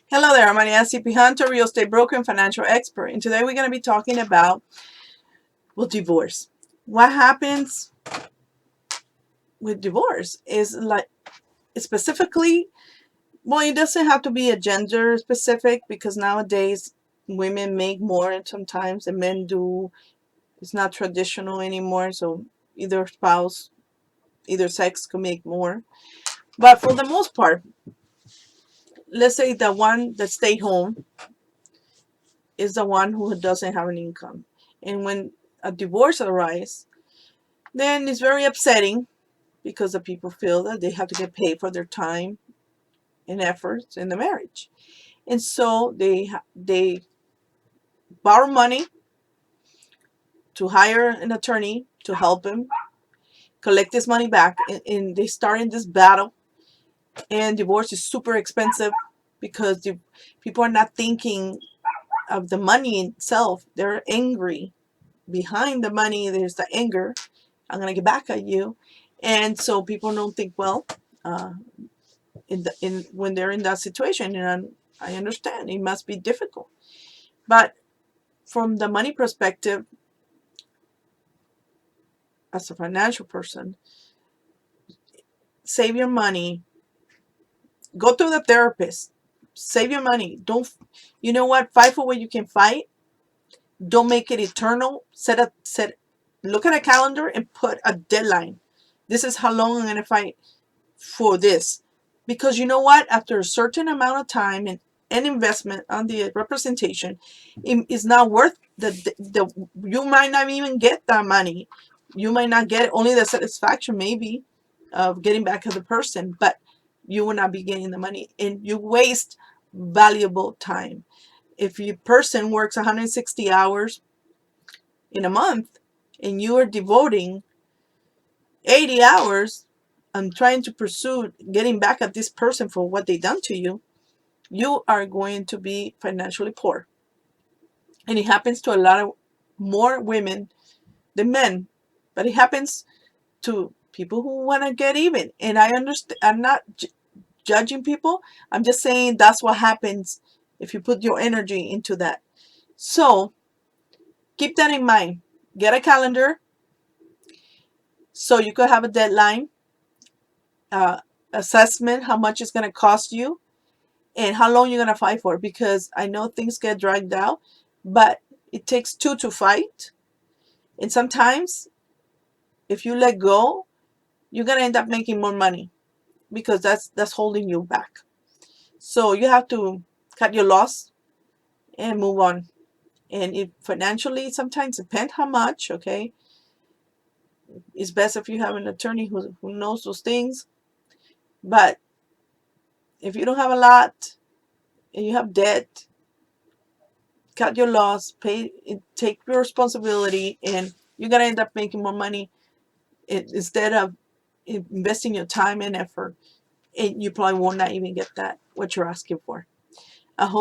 Hello there, I'm Ariana CP Hunter, real estate broker and financial expert. And today we're going to be talking about, divorce. What happens with divorce is like specifically, it doesn't have to be a gender specific because nowadays women make more and sometimes the men do. It's not traditional anymore, so either spouse, either sex could make more. But for the most part, let's say the one that stayed home is the one who doesn't have an income. And when a divorce arises, then it's very upsetting because the people feel that they have to get paid for their time and efforts in the marriage. And so they borrow money to hire an attorney to help them collect this money back. And they start in this battle. And divorce is super expensive because the people are not thinking of the money itself. They're angry. Behind the money, there's the anger. I'm going to get back at you. And so people don't think, well, uh, in when they're in that situation, and I understand it must be difficult. But from the money perspective, as a financial person, save your money, go to the therapist, save your money. Don't, you know what? Fight for what you can fight. Don't make it eternal. Look at a calendar and put a deadline. This is how long I'm going to fight for this. Because you know what? After a certain amount of time and investment on the representation, it is not worth you might not even get that money. You might not get only the satisfaction maybe of getting back at the person, but you will not be getting the money and you waste valuable time. If your person works 160 hours in a month and you are devoting 80 hours on trying to pursue getting back at this person for what they done to you, you are going to be financially poor. And it happens to a lot of more women than men, but it happens to people who want to get even. And I understand, I'm not judging people. I'm just saying that's what happens if you put your energy into that. So keep that in mind. Get a calendar so you could have a deadline, uh, assessment, how much it's going to cost you, and how long you're going to fight for. Because I know things get dragged out, but it takes two to fight. And sometimes if you let go, you're going to end up making more money because that's holding you back. So you have to cut your loss and move on. And it financially sometimes depends how much, okay? It's best if you have an attorney who knows those things. But if you don't have a lot and you have debt, cut your loss, pay, take your responsibility, and you're gonna end up making more money instead of investing your time and effort. And you probably will not even get that what you're asking for. I hope